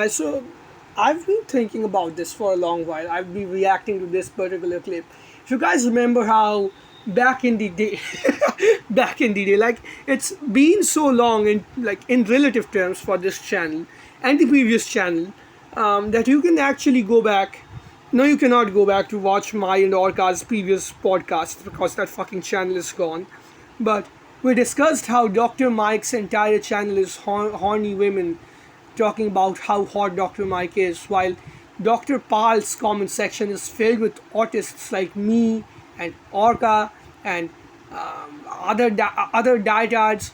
So I've been thinking about this for a long while. I've been reacting to this particular clip. If you guys remember how back in the day, back in the day, like it's been so long in relative terms for this channel and the previous channel, that you can actually go back. No, you cannot go back to watch my and Orca's previous podcast because that fucking channel is gone. But we discussed how Dr. Mike's entire channel is horny women talking about how hot Dr. Mike is, while Dr. Pal's comment section is filled with autists like me and Orca and other dietards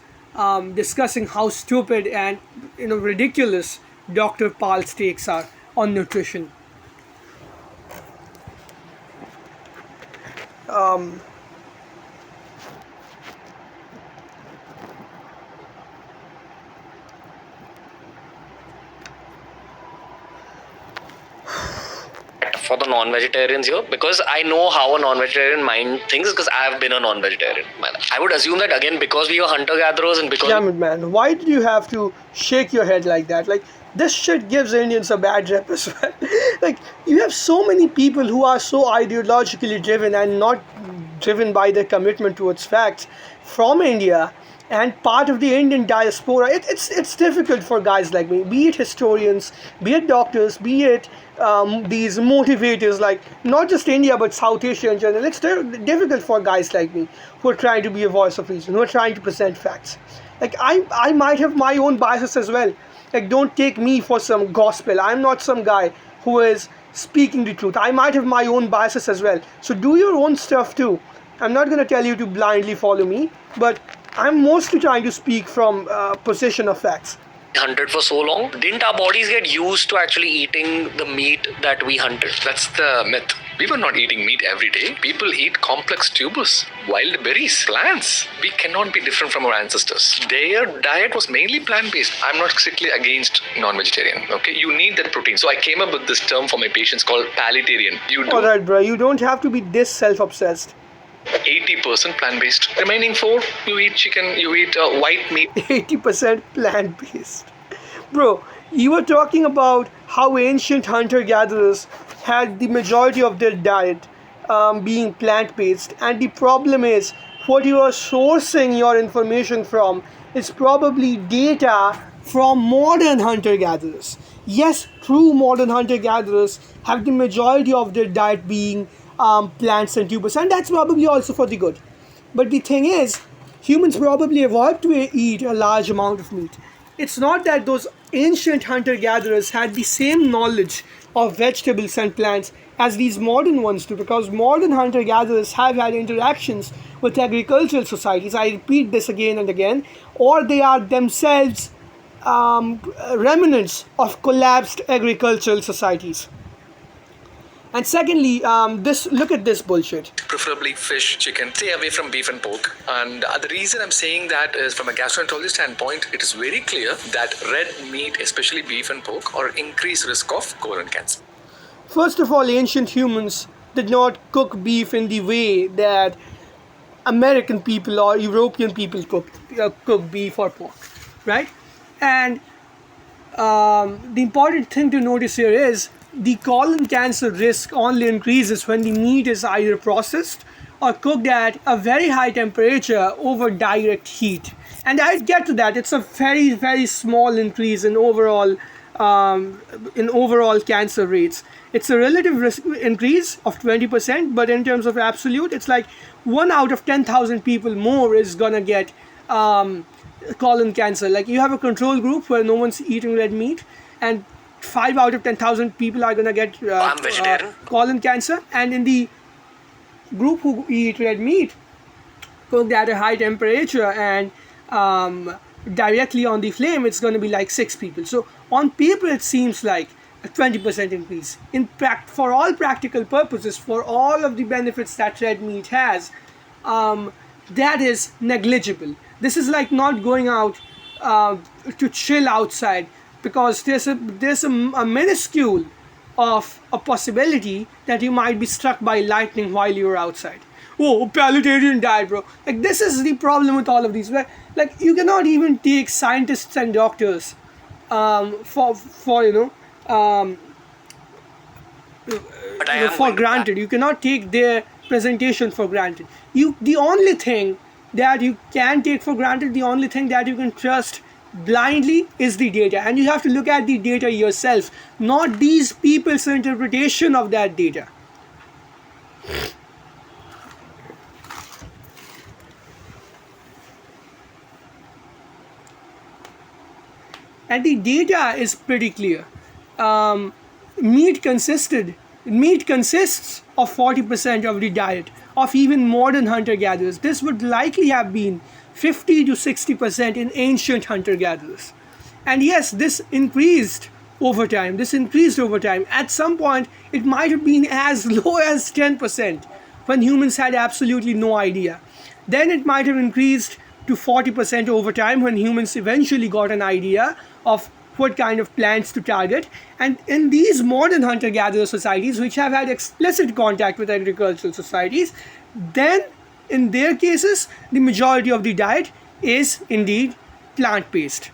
discussing how stupid and ridiculous Dr. Pal's takes are on nutrition. For the non-vegetarians here, because I know how a non-vegetarian mind thinks, because I've been a non-vegetarian. I would assume that again because we are hunter-gatherers and because Damn it, man! Why did you have to shake your head like that? Like this shit gives Indians a bad rep as well. Like you have so many people who are so ideologically driven and not driven by their commitment towards facts from India and part of the Indian diaspora. It's difficult for guys like me, be it historians, be it doctors, be it these motivators, like not just India but South Asia in general. It's difficult for guys like me who are trying to be a voice of reason, who are trying to present facts. Like I might have my own biases as well. Like don't take me for some gospel. I'm not some guy who is speaking the truth. I might have my own biases as well. So do your own stuff too. I'm not gonna tell you to blindly follow me, but I'm mostly trying to speak from position of facts. hunted for so long, didn't our bodies get used to actually eating the meat that we hunted? That's the myth. We were not eating meat every day. People eat complex tubers, wild berries, plants. We cannot be different from our ancestors. Their diet was mainly plant-based. I'm not strictly against non-vegetarian. Okay, you need that protein. So I came up with this term for my patients called palitarian. Alright, bro, you don't have to be this self-obsessed. 80% plant-based. Remaining 4, you eat chicken, you eat white meat. 80% plant-based. Bro, you were talking about how ancient hunter-gatherers had the majority of their diet being plant-based, and the problem is what you are sourcing your information from is probably data from modern hunter-gatherers. Yes, true modern hunter-gatherers have the majority of their diet being plants and tubers, and that's probably also for the good. But the thing is, humans probably evolved to eat a large amount of meat. It's not that those ancient hunter-gatherers had the same knowledge of vegetables and plants as these modern ones do, because modern hunter-gatherers have had interactions with agricultural societies. I repeat this again and again, or they are themselves remnants of collapsed agricultural societies. And secondly, this look at this bullshit. Preferably fish, chicken. Stay away from beef and pork. And the reason I'm saying that is from a gastroenterology standpoint, it is very clear that red meat, especially beef and pork, are increased risk of colon cancer. First of all, ancient humans did not cook beef in the way that American people or European people cook beef or pork, right? And the important thing to notice here is the colon cancer risk only increases when the meat is either processed or cooked at a very high temperature over direct heat. And I'd get to that. It's a very, very small increase in overall cancer rates. It's a relative risk increase of 20%, but in terms of absolute, it's like 1 out of 10,000 people more is gonna get colon cancer. Like you have a control group where no one's eating red meat, and 5 out of 10,000 people are gonna get colon cancer. And in the group who eat red meat, cooked at a high temperature and directly on the flame, it's gonna be like 6 people. So on paper, it seems like a 20% increase. For all practical purposes, for all of the benefits that red meat has, that is negligible. This is like not going out to chill outside, because there's a minuscule of a possibility that you might be struck by lightning while you're outside. Oh, palitarian diet, bro. Like this is the problem with all of these. Where like you cannot even take scientists and doctors for But I am for going to granted. You cannot take their presentation for granted. The only thing that you can take for granted, the only thing that you can trust blindly is the data, and you have to look at the data yourself, not these people's interpretation of that data. And the data is pretty clear. Um, meat consisted Meat consists of 40% of the diet of even modern hunter-gatherers. This would likely have been 50 to 60% in ancient hunter-gatherers. And yes, this increased over time. At some point, it might have been as low as 10% when humans had absolutely no idea. Then it might have increased to 40% over time when humans eventually got an idea of what kind of plants to target. And in these modern hunter-gatherer societies, which have had explicit contact with agricultural societies, then in their cases, the majority of the diet is indeed plant-based.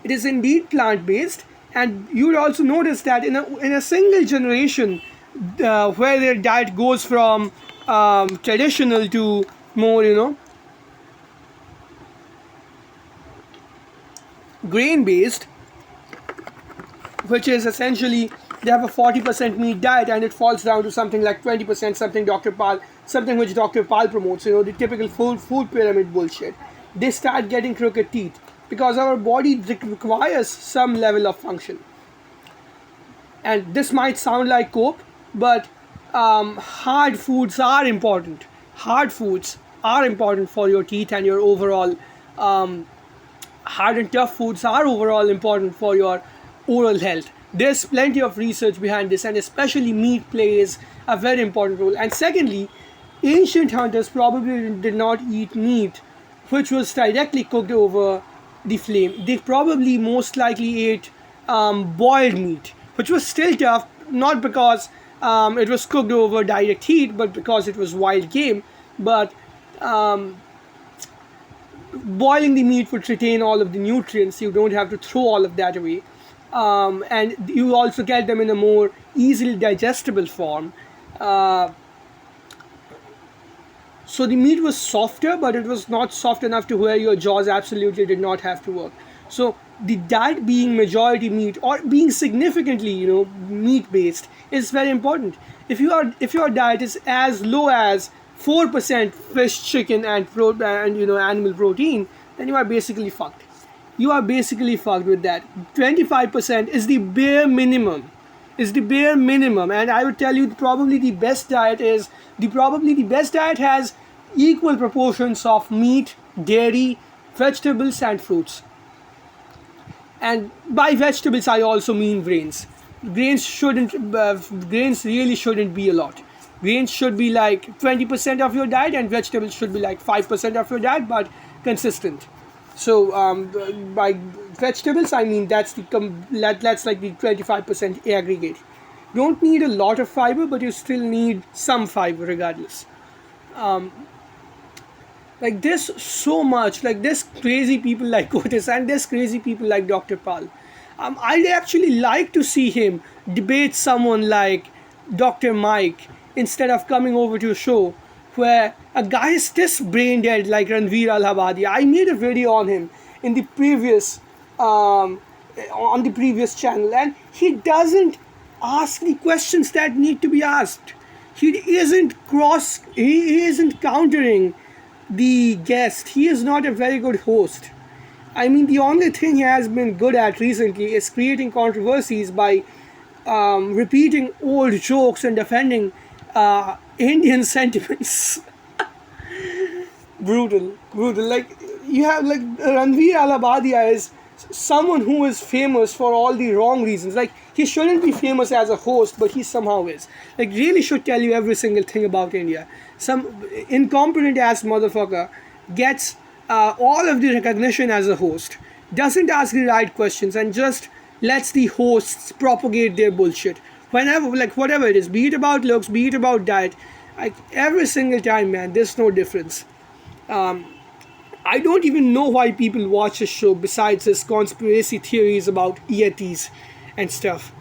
It is indeed plant-based, and you will also notice that in a single generation, where their diet goes from traditional to more, grain-based, which is essentially they have a 40% meat diet, and it falls down to something like 20%, something which Dr. Pal promotes, the typical food pyramid bullshit. They start getting crooked teeth because our body requires some level of function. And this might sound like cope, but hard foods are important. Hard foods are important for your teeth and your overall. Hard and tough foods are overall important for your oral health. There's plenty of research behind this, and especially meat plays a very important role. And secondly, ancient hunters probably did not eat meat which was directly cooked over the flame. They probably most likely ate boiled meat, which was still tough, not because it was cooked over direct heat, but because it was wild game. But boiling the meat would retain all of the nutrients. You don't have to throw all of that away. And you also get them in a more easily digestible form. So the meat was softer, but it was not soft enough to where your jaws absolutely did not have to work. So the diet being majority meat or being significantly, meat based is very important. If your diet is as low as 4% fish, chicken, and animal protein, then you are basically fucked. You are basically fucked with that. 25% is the bare minimum. And I would tell you probably the best diet has equal proportions of meat, dairy, vegetables, and fruits. And by vegetables, I also mean grains. Grains really shouldn't be a lot. Grains should be like 20% of your diet, and vegetables should be like 5% of your diet, but consistent. So by vegetables, I mean that's like the 25% aggregate. Don't need a lot of fiber, but you still need some fiber regardless. Like this so much, like this crazy people like Otis and this crazy people like Dr. Pal. I'd actually like to see him debate someone like Dr. Mike instead of coming over to a show where a guy is this brain dead like Ranveer Allahabadi. I made a video on him in the previous on the previous channel, and he doesn't ask the questions that need to be asked. He isn't countering the guest. He is not a very good host. I mean, the only thing he has been good at recently is creating controversies by repeating old jokes and defending Indian sentiments. brutal. Like you have like Ranveer Allahabadi is someone who is famous for all the wrong reasons. Like he shouldn't be famous as a host, but he somehow is. Like really should tell you every single thing about India. Some incompetent ass motherfucker gets all of the recognition as a host, doesn't ask the right questions, and just lets the hosts propagate their bullshit. Whenever, like whatever it is, be it about looks, be it about diet, like every single time, man, there's no difference. I don't even know why people watch his show besides his conspiracy theories about yetis and stuff.